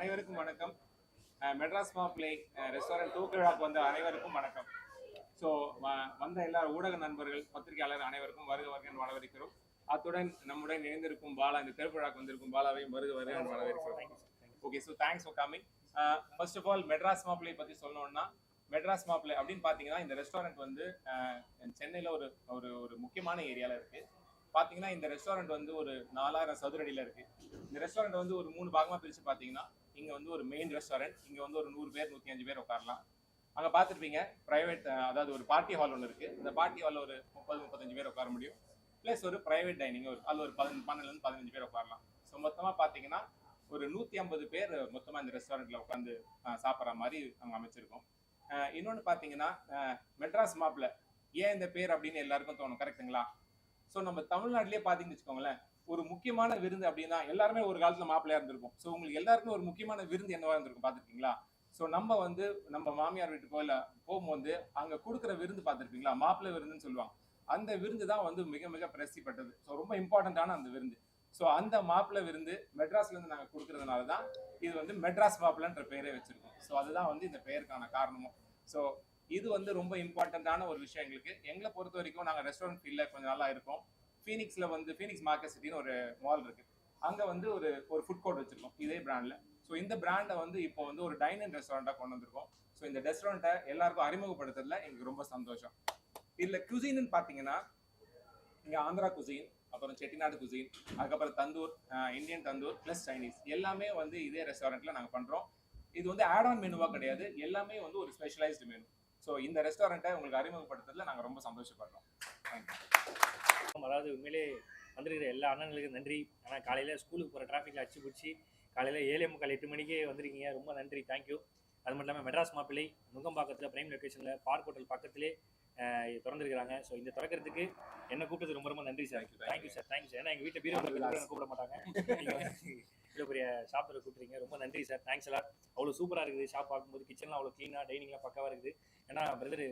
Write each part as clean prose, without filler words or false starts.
அனைவருக்கும் வணக்கம். மெட்ராஸ் மாப்ளை ரெஸ்டாரண்ட் தூக்கிழாக்கு வந்த அனைவருக்கும் வணக்கம். ஸோ வந்த எல்லா ஊடக நண்பர்கள், பத்திரிகையாளர் அனைவருக்கும் வருக வருக வரவேற்கிறோம். அத்துடன் நம்முடன் இணைந்திருக்கும் பாலா, இந்த திரைப்பழாக்கு வந்திருக்கும் பாலாவையும் வருக வருக வரவேற்கிறோம். Okay, so thanks for coming. First of all Madras Mappillai பற்றி சொல்லணும்னா, மெட்ராஸ் மாப்ளை அப்படின்னு பார்த்தீங்கன்னா இந்த ரெஸ்டாரண்ட் வந்து சென்னையில் ஒரு ஒரு ஒரு முக்கியமான ஏரியாவில் இருக்குது. பார்த்தீங்கன்னா இந்த ரெஸ்டாரண்ட் வந்து ஒரு 4000 சதுரடியில் இருக்குது. இந்த ரெஸ்டாரண்ட் வந்து ஒரு 3 பாகமாக பிரித்து பார்த்தீங்கன்னா, இங்கே வந்து ஒரு மெயின் ரெஸ்டாரண்ட், இங்கே வந்து ஒரு 100 பேர் 105 பேர் உட்காரலாம். அங்கே பார்த்துருப்பீங்க ப்ரைவேட், அதாவது ஒரு பார்ட்டி ஹால் ஒன்று இருக்குது. இந்த பார்ட்டி ஹாலில் ஒரு 30-35 பேர் உட்கார முடியும். ப்ளஸ் ஒரு ப்ரைவேட் டைனிங், அதில் ஒரு 12-15 பேர் உட்காரலாம். ஸோ மொத்தமாக பார்த்தீங்கன்னா ஒரு 150 பேர் மொத்தமாக இந்த ரெஸ்டாரண்ட்டில் உட்காந்து சாப்பிட்ற மாதிரி அங்கே அமைச்சிருக்கோம். இன்னொன்று பார்த்தீங்கன்னா, மெட்ராஸ் மாப்ளை ஏன் இந்த பேர் அப்படின்னு எல்லாருக்கும் தோணும், கரெக்டுங்களா? ஸோ நம்ம தமிழ்நாட்டிலே பார்த்தீங்கன்னு வச்சுக்கோங்களேன், ஒரு முக்கியமான விருந்து அப்படின்னா எல்லாருமே ஒரு காலத்தில் மாப்பிள்ளையா இருந்திருக்கும். ஸோ உங்களுக்கு எல்லாருக்குமே ஒரு முக்கியமான விருந்து என்னவா இருந்திருக்கும் பார்த்துருக்கீங்களா? ஸோ நம்ம வந்து நம்ம மாமியார் வீட்டுக்கோ இல்லை போகும்போது அங்கே கொடுக்குற விருந்து பார்த்துருப்பீங்களா, மாப்பிள்ளை விருந்துன்னு சொல்லுவாங்க. அந்த விருந்து தான் வந்து மிக மிக பிரசிப்பட்டது. ஸோ ரொம்ப இம்பார்ட்டண்ட்டான அந்த விருந்து. ஸோ அந்த மாப்பிள்ளை விருந்து மெட்ராஸ்லேருந்து நாங்கள் கொடுக்கறதுனால தான் இது வந்து மெட்ராஸ் மாப்பிள்ளைன்ற பெயரே வச்சுருக்கோம். ஸோ அதுதான் வந்து இந்த பெயருக்கான காரணமும். ஸோ இது வந்து ரொம்ப இம்பார்ட்டண்ட்டான ஒரு விஷயம் எங்களுக்கு. எங்களை பொறுத்த வரைக்கும் நாங்கள் ரெஸ்டாரண்ட் ஃபீல்டில் கொஞ்சம் நல்லா இருக்கோம். ஃபீனிக்ஸில் வந்து ஃபீனிக்ஸ் மார்க்கெட் சிட்டின்னு ஒரு மால் இருக்குது. அங்கே வந்து ஒரு ஃபுட் கோர்ட் வச்சுருக்கோம் இதே பிராண்டில். ஸோ இந்த பிராண்டை வந்து இப்போ வந்து ஒரு டைனிங் ரெஸ்டாரண்ட்டாக கொண்டு வந்திருக்கோம். ஸோ இந்த ரெஸ்டாரண்ட்டை எல்லாருக்கும் அறிமுகப்படுத்துறதுல எங்களுக்கு ரொம்ப சந்தோஷம். இதில் குசின்னு பார்த்தீங்கன்னா, இங்கே ஆந்திரா குசின், அப்புறம் செட்டிநாடு குசின், அதுக்கப்புறம் tandoor, Indian tandoor plus Chinese எல்லாமே வந்து இதே ரெஸ்டாரண்ட்டில் நாங்கள் பண்ணுறோம். இது வந்து ஆட் ஆன் மெனுவாக கிடையாது, எல்லாமே வந்து ஒரு ஸ்பெஷலைஸ்டு மெனு. ஸோ இந்த ரெஸ்டாரண்ட்டை உங்களுக்கு அறிமுகப்படுத்துறதுல நாங்கள் ரொம்ப சந்தோஷப்படுறோம். அதாவது உண்மையிலே வந்திருக்கிற எல்லா அண்ணன்களுக்கும் நன்றி. ஆனால் காலையில் ஸ்கூலுக்கு போகிற டிராஃபிக்கில் அடிச்சு பிடிச்சி காலையில் 7:45 8 மணிக்கே வந்திருக்கீங்க, ரொம்ப நன்றி, தேங்க்யூ. அது மட்டும் இல்லாமல் மெட்ராஸ் மாப்பிள்ளை நுங்கம்பாக்கத்தில் பிரைம் லொக்கேஷனில் பார்க் ஹோட்டல் பக்கத்திலே திறந்துருக்கிறாங்க. ஸோ இந்த திறக்கிறதுக்கு என்ன கூப்பிட்டது ரொம்ப ரொம்ப நன்றி sir. Thank you sir, thank you sir. ஏன்னா எங்கள் வீட்டில் பீரோ கூப்பிட மாட்டாங்க, இவ்வளோ பெரிய ஷாப் கூப்பிட்றீங்க, ரொம்ப நன்றி சார், தேங்க்ஸ் எல்லாம். அவ்வளோ சூப்பராக இருக்குது ஷாப் பார்க்கும்போது. கிச்சன்லாம் அவ்வளோ க்ளீனாக, டைனிங்லாம் பக்காவாக இருக்குது. ஏன்னா பிரதர்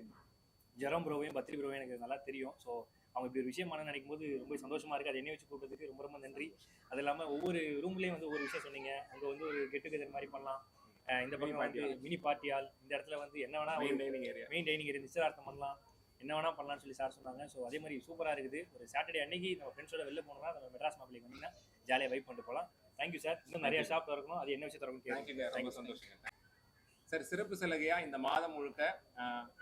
ஜெரம் ப்ரோவையும் பத்ரி ப்ரோவையும் எனக்கு நல்லா தெரியும். ஸோ அவங்க இப்படி ஒரு விஷயம் பண்ண நினைக்கும் போது ரொம்ப சந்தோஷமாக இருக்குது. அதை என்ன வச்சு கூப்பிட்டதுக்கு ரொம்ப ரொம்ப நன்றி. அது இல்லாமல் ஒவ்வொரு ரூம்லேயும் வந்து ஒவ்வொரு விஷயம் சொன்னீங்க. அங்கே வந்து ஒரு கெட் டுகெதர் மாதிரி பண்ணலாம், இந்த பக்கம் வந்து மினி பார்ட்டி ஹால், இந்த இடத்துல வந்து என்ன வேணா மெயின் டைனிங் ஏரியா நிச்சயதார்த்தம் பண்ணலாம், என்ன வேணா பண்ணலாம்னு சொல்லி சார் சொன்னாங்க. ஸோ அதே மாதிரி சூப்பராக இருக்குது. ஒரு சாட்டர்டே அன்னைக்கு நம்ம ஃப்ரெண்ட்ஸோட வெளில போனோம்னா நம்ம மெட்ராஸ் மாப்பிள்ளைக்கு வந்தீங்கன்னா ஜாலியாக வைப் பண்ணிட்டு போகலாம். Thank you sir. இன்னும் நிறைய ஷாப் திறக்கணும், அது என்ன விஷயம் திறக்கணும். ரொம்ப சந்தோஷம் சார். சிறப்பு சலுகையா இந்த மாதம் முழுக்க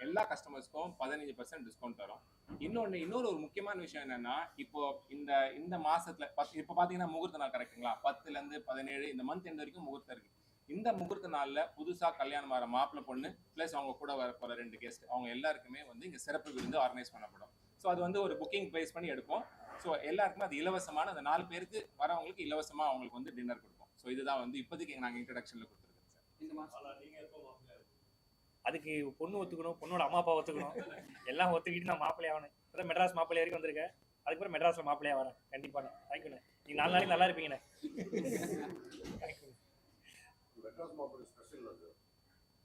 எல்லா கஸ்டமர்ஸ்க்கும் 15% டிஸ்கவுண்ட் தரும். இன்னொரு ஒரு முக்கியமான விஷயம் என்னன்னா, இப்போ இந்த மாசத்துல இப்போ பாத்தீங்கன்னா முகூர்த்த நாள் கரெக்டுங்களா, 10லேருந்து 17 இந்த மந்த் எண்ட் வரைக்கும் முகூர்த்தம் இருக்கு. இந்த முகூர்த்த நாள்ல புதுசா கல்யாணம் ஆகிற மாப்பிள்ளை பொண்ணு பிளஸ் அவங்க கூட வர போற 2 கெஸ்ட், அவங்க எல்லாருக்குமே வந்து இங்க சிறப்பு விருந்து ஆர்கனைஸ் பண்ணப்படும். ஸோ அது வந்து ஒரு புக்கிங் ப்ரைஸ் பண்ணி எடுப்போம். ஸோ எல்லாருக்குமே அது இலவசமான, அந்த 4 பேருக்கு வரவங்களுக்கு இலவசமா அவங்களுக்கு வந்து டின்னர் கொடுப்போம். ஸோ இதுதான் வந்து இப்போதைக்கு நாங்கள் இன்ட்ரடக்ஷன்ல கொடுத்துருக்கோம் சார். இந்த மாசம் அதுக்கு பொண்ணு ஒத்துக்கணும், பொண்ணோட அம்மா அப்பா ஒத்துக்கணும், எல்லாம் ஒத்துக்கிட்டு நான் மாப்பிள்ளை ஆகணும். இப்போ மெட்ராஸ் மாப்பிள்ளை வரைக்கும் வந்திருக்கேன், அதுக்கப்புறம் மெட்ராஸில் மாப்பிள்ளையா வரேன் கண்டிப்பாண்ணே. தேங்க்யூண்ணே. நீங்கள் 4 நாளைக்கு நல்லா இருப்பீங்கண்ணே.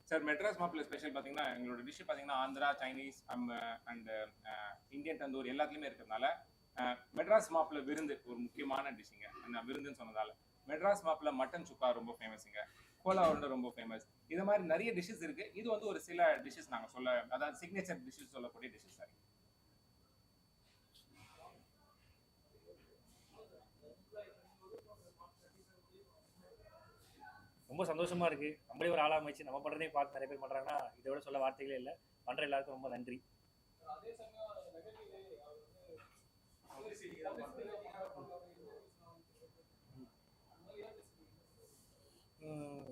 சார் மெட்ராஸ் மாப்பிள்ளை ஸ்பெஷல் பார்த்தீங்கன்னா, எங்களோட டிஷ் பார்த்தீங்கன்னா Andhra, Chinese and Indian tandoor எல்லாத்துலேயுமே இருக்கிறதுனால மெட்ராஸ் மாப்பிள்ளை விருந்து ஒரு முக்கியமான டிஷ்ஷுங்க. நான் விருந்துன்னு சொன்னதால மெட்ராஸ் மாப்பிள்ளை மட்டன் சுக்கா ரொம்ப ஃபேமஸுங்க, கோலா உருண்டை ரொம்ப ஃபேமஸ். இது மாதிரி நிறைய டிஷ்ஷஸ் இருக்கு. இது வந்து ஒரு சில டிஷ்ஷஸ் நாங்கள் அதாவது சிக்னேச்சர் டிஷ்ஷஸ் சொல்லக்கூடிய டிஷ்ஷஸ் சார். ரொம்ப சந்தோஷமா இருக்கு. நம்மளே ஒரு ஆளாக அமைச்சு நம்ம பண்றதையும் பார்த்து நிறைய பேர் பண்றாங்கன்னா இதை விட சொல்ல வார்த்தைகளே இல்லை. பண்ற எல்லாருக்கும் ரொம்ப நன்றி.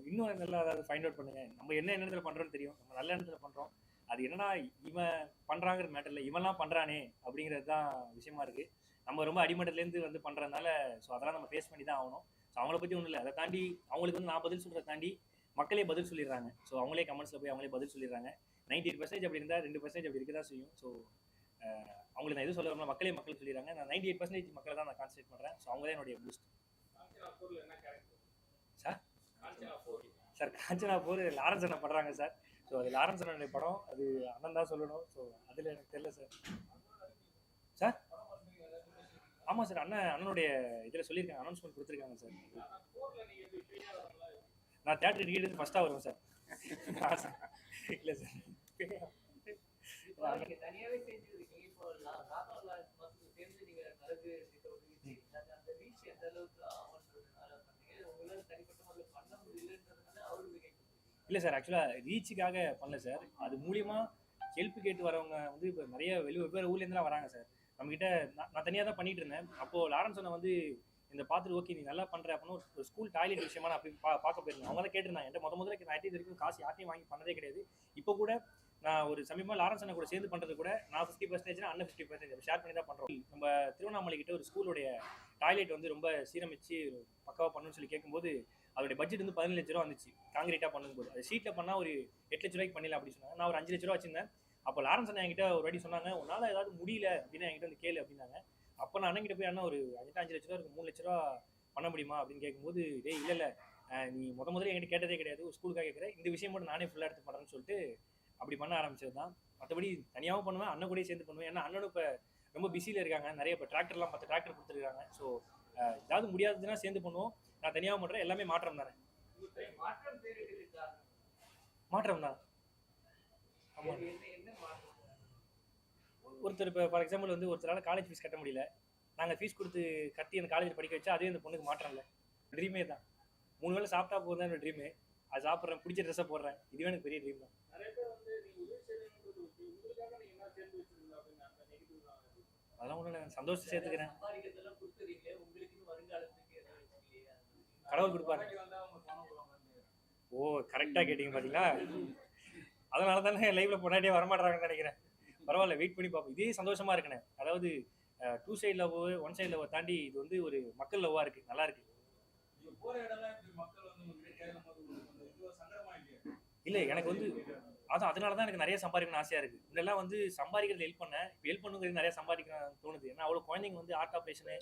இன்னும் நல்லா அதாவது ஃபைண்ட் அவுட் பண்ணுங்க. நம்ம என்ன எண்ணத்தில் பண்றோம்னு தெரியும், நம்ம நல்ல எண்ணத்துல பண்றோம். அது என்னன்னா இவன் பண்றாங்கிற மேட்டர்ல இவன்லாம் பண்றானே அப்படிங்கிறது தான் விஷயமா இருக்கு. நம்ம ரொம்ப அடிமட்டத்துலேருந்து வந்து பண்றதுனால ஸோ அதெல்லாம் நம்ம ஃபேஸ் பண்ணி தான் ஆகணும். ஸோ அவங்கள பற்றி ஒன்றும் இல்லை, அதை தாண்டி அவங்களுக்கு வந்து நான் பதில் சொல்கிறத தாண்டி மக்களே பதில் சொல்லிடுறாங்க. ஸோ அவங்களே கமெண்ட்ஸில் போய் அவங்களே பதில் சொல்லிடுறாங்க. 98% அப்படி இருந்தால் 2% அப்படி இருக்க தான் செய்யும். ஸோ அவங்களுக்கு நான் எதுவும் சொல்ல வரல, மக்கள் சொல்லிடுறாங்க. நான் 98% மக்களை தான் நான் கான்சன்ட்ரேட் பண்ணுறேன். ஸோ அவங்க தான் என்னுடைய பூஸ்ட். சார் காஞ்சனா போர் லாரன்ஸ் அண்ணன் பண்றாங்க சார். ஸோ அது லாரன்ஸ் அண்ணனுடைய படம், அது அண்ணன் தான் சொல்லணும். ஸோ அதில் எனக்கு தெரியல சார். சார் ஆமாம் சார், அண்ணனுடைய இதில் சொல்லியிருக்காங்க, அனௌன்ஸ்மெண்ட் கொடுத்துருக்காங்க சார். நான் தியேட்டர் டிக்கெட் ஃபர்ஸ்ட்டாக வருவேன் சார். இல்லை சார். நீங்க தனியாவே செஞ்சிருக்கீங்க. இப்போ ராகவ் லாரன்ஸ் மாஸ்டர் சேர்ந்து நீங்க நரகு எடுத்துட்டு ஒரு அந்த ரீச் எந்த அளவுக்கு ஆகுன்றதுனால பண்ணீங்க. உங்களால தனிப்பட்ட முறையில் பண்ண முடியலன்றதுனால அவரு இல்லை சார், ஆக்சுவலாக ரீச்சுக்காக பண்ணல சார். அது மூலியமா ஹெல்ப் கேட்டு வரவங்க வந்து இப்போ நிறைய வெவ்வேறு ஊர்லேருந்துலாம் வராங்க சார் நம்மக்கிட்ட. நான் தனியாக தான் பண்ணிட்டு இருந்தேன். அப்போது லாரன்ஸ் அண்ணன் வந்து இந்த பார்த்துட்டு ஓகே நீ நல்லா பண்ணுற அப்படின்னு ஒரு ஸ்கூல் டாய்லெட் விஷயமா நான் அப்படி பார்க்க போயிருந்தேன். அவங்க தான் கேட்டிருந்தாங்க என்கிட்ட முதல்ல நான் இது வரைக்கும் காசு யார்ட்டையும் வாங்கி பண்ணதே கிடையாது. இப்போ கூட நான் ஒரு சமீபமாக லாரன்ஸ் அண்ணன் கூட சேர்ந்து பண்ணுறது கூட நான் 50% அண்ணன் 50% ஷேர் பண்ணி தான் பண்ணுறோம். நம்ம திருவண்ணாமலை கிட்ட ஒரு ஸ்கூலுடைய டாய்லெட் வந்து ரொம்ப சீரமைச்சு பக்காவாக பண்ணணும்னு சொல்லி கேட்கும்போது அதோடைய பட்ஜெட் வந்து 17 லட்ச ரூபா வந்துச்சு காங்கிரீட்டாக பண்ணும்போது. அது ஷீட்டில் பண்ணால் ஒரு 8 லட்ச ரூபாய்க்கு பண்ணிடலாம் அப்படின்னு சொன்னாங்க. நான் ஒரு 5 லட்ச ரூபா வச்சிருந்தேன். அப்போ லாரன்ஸ் அண்ணன் என்கிட்ட ஒரு வாட்டி சொன்னாங்க உன்னால் ஏதாவது முடியல அப்படின்னு என்கிட்ட வந்து கேளு அப்படின்னாங்க. அப்போ நான் அண்ணன் கிட்ட போய் அண்ணா ஒரு 5 லட்ச ரூபா இருக்கு 3 லட்ச ரூபா பண்ண முடியுமா அப்படின்னு கேட்கும்போது டேய் இல்லை நீ முதல்ல என்கிட்ட கேட்டதே கிடையாது, ஒரு ஸ்கூலுக்காக கேட்குறேன், இந்த விஷயம் மட்டும் நானே ஃபுல்லாக எடுத்து பண்ணுறேன்னு சொல்லிட்டு அப்படி பண்ண ஆரம்பிச்சது தான். மற்றபடி தனியாகவும் பண்ணுவேன், அண்ணன் கூடயே சேர்ந்து பண்ணுவேன். ஏன்னா அண்ணனும் இப்போ ரொம்ப பிஸியில் இருக்காங்க, நிறைய இப்போ டிராக்டர்லாம் 10 டிராக்டர் கொடுத்துருக்காங்க. ஸோ ஏதாவது முடியாதுன்னா சேர்ந்து பண்ணுவோம். நான் தனியாகவும் பண்ணுறேன், எல்லாமே மாற்றம் தானே. மாற்றம் தான். ஆமாம், ஒருத்தர் இப்போ ஃபார் எக்ஸாம்பிள் வந்து ஒருத்தரால் காலேஜ் ஃபீஸ் கட்ட முடியல, நாங்கள் ஃபீஸ் கொடுத்து கட்டி அந்த காலேஜ் படிக்க வச்சா அதே அந்த பொண்ணுக்கு மாற்றம் இல்லை. ட்ரீமே தான். 3 வேளை சாப்பிட்டா போதும் தான் என்னோட ட்ரீமே. அது சாப்பிட்றேன், பிடிச்ச ட்ரெஸ்ஸை போடுறேன், இதுவே எனக்கு பெரிய ட்ரீம் தான். அதெல்லாம் ஒன்றும் இல்லை, சந்தோஷத்தை சேர்த்துக்கிறேன். கடவுள் கொடுப்பாரு. ஓ கரெக்டாக கேட்டிங்க பார்த்தீங்களா. அதனால தானே லைவ்ல பொன்னாடியே வரமாட்டாங்கன்னு நினைக்கிறேன். பரவாயில்ல, வெயிட் பண்ணி பார்ப்போம். இதே சந்தோஷமா இருக்குண்ணே. அதாவது 2 சைடு லவ் 1 சைடு லவ் தாண்டி இது வந்து ஒரு மக்கள் லவ்வா இருக்கு, நல்லா இருக்கு. இல்லை எனக்கு வந்து அதனால தான் எனக்கு நிறைய சம்பாதிக்கணும்னு ஆசையா இருக்கு. இதெல்லாம் வந்து சம்பாதிக்கிறது ஹெல்ப் பண்ணுங்கிறது நிறைய சம்பாதிக்கணும்னு தோணுது. ஏன்னா அவ்வளோ குழந்தைங்க வந்து ஹார்ட் ஆப்ரேஷனு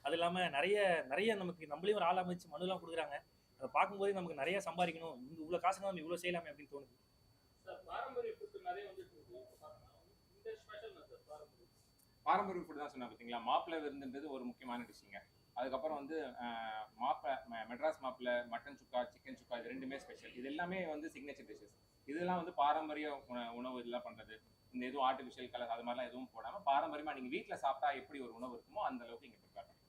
அது இல்லாமல் நிறைய நமக்கு நம்மளையும் ஒரு ஆள் அமைச்சு மனுலாம் கொடுக்குறாங்க. அதை பார்க்கும்போது நமக்கு நிறைய சம்பாதிக்கணும், இவ்வளோ காசுனா நம்ம இவ்வளோ செய்யலாமே அப்படின்னு தோணுது. பாரம்பரிய ஃபுட் தான் சொன்னேன் பார்த்தீங்களா. மாப்பிள்ளை விருந்துன்றது ஒரு முக்கியமான டிஷ்ஷுங்க. அதுக்கப்புறம் வந்து மெட்ராஸ் மாப்பிள்ளை மட்டன் சுக்கா, சிக்கன் சுக்கா, இது 2மே ஸ்பெஷல். இது எல்லாமே வந்து சிக்னேச்சர் டிஷ்ஷஸ். இதெல்லாம் வந்து பாரம்பரிய உணவு இதெல்லாம் பண்ணுறது. இந்த எதுவும் ஆர்டிஃபிஷியல் கலர் அது மாதிரிலாம் எதுவும் போடாமல் பாரம்பரியமாக நீங்கள் வீட்டில் சாப்பிட்டா எப்படி ஒரு உணவு இருக்குமோ அந்த அளவுக்கு இங்கே ப்ரிப்பேர் பண்ணுறோம்.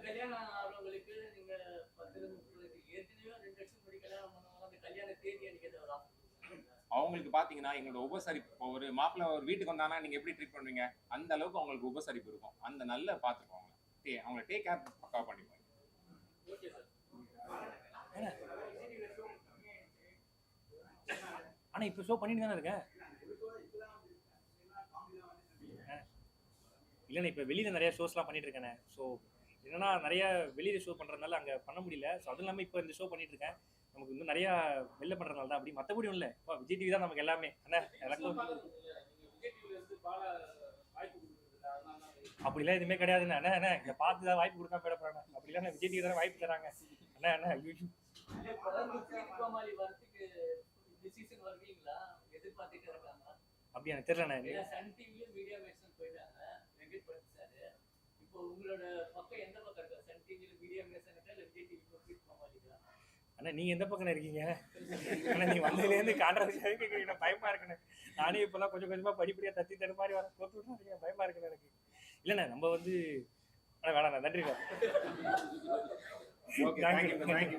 கல்யாணம் ஆகிறவங்களுக்கு நீங்க 10 ஏற்கனவே 2 லட்சம் படி கல்யாணம் பண்ணுவாங்க, அந்த கல்யாண தேதி அன்னைக்கு வரும். அவங்களுக்கு பார்த்தீங்கன்னா எங்களோட உபசரிப்பு, ஒரு மாப்பிள்ளை ஒரு வீட்டுக்கு வந்தாங்கன்னா நீங்கள் எப்படி ட்ரீட் பண்ணுவீங்க அந்த அளவுக்கு அவங்களுக்கு உபசரிப்பு இருக்கும். அந்த நல்ல பார்த்துக்குவாங்க, அவங்கள டேக் கேர் பக்காவாக பண்ணிக்குவாங்க. ஆனால் இப்போ ஷோ பண்ணிட்டு தானே இருக்கேன். இல்லைண்ணே, இப்போ வெளியில் நிறைய ஷோஸ்லாம் பண்ணிட்டு இருக்கேண்ணே. ஸோ என்னன்னா நிறைய வெளியில் ஷோ பண்ணுறதுனால அங்கே பண்ண முடியல. ஸோ அதுவும் இல்லாமல் இப்போ இந்த ஷோ பண்ணிட்டு இருக்கேன். நமக்கு இன்னும் நிறையா வெளில பண்ணுறதுனால தான் அப்படி, மற்றபடி இல்லை. இப்போ விஜய் டிவி தான் நமக்கு எல்லாமே. அண்ணா எனக்கும் அப்படிலாம் எதுவுமே கிடையாதுண்ணே. அண்ணா இங்கே பார்த்து தான் வாய்ப்பு கொடுக்காம போயிட போகிறாங்க. அப்படிலாம் விஜய் டிவி தானே வாய்ப்பு தராங்க. அண்ணா அப்படி எனக்கு தெரியலண்ணே. சன் டிவியும் மீடியா மேக்ஸும் போயிட்டாங்க வெங்கட் பரத் சார். இப்போ உங்களோட பக்கம் எந்த பக்கம் இருக்கா? சன் டிவியில் மீடியா மேக்ஸ் இருக்கா இல்லை விஜய் டிவி போயிட்டு? அண்ணா நீங்கள் எந்த பக்கம் இருக்கீங்க? ஆனால் நீங்கள் வந்ததுலேருந்து கான்ட்ரவர்சியாக கேட்குறீங்க, பயமாக இருக்குண்ணே. நானே இப்போலாம் கொஞ்சம் கொஞ்சமாக படிப்படியாக தத்தி மாதிரி வர போட்டு பயமாக இருக்குண்ணே எனக்கு. இல்லைண்ணே நம்ம வந்து வேணாண்ணா, நன்றிண்ணா. Okay, thank you.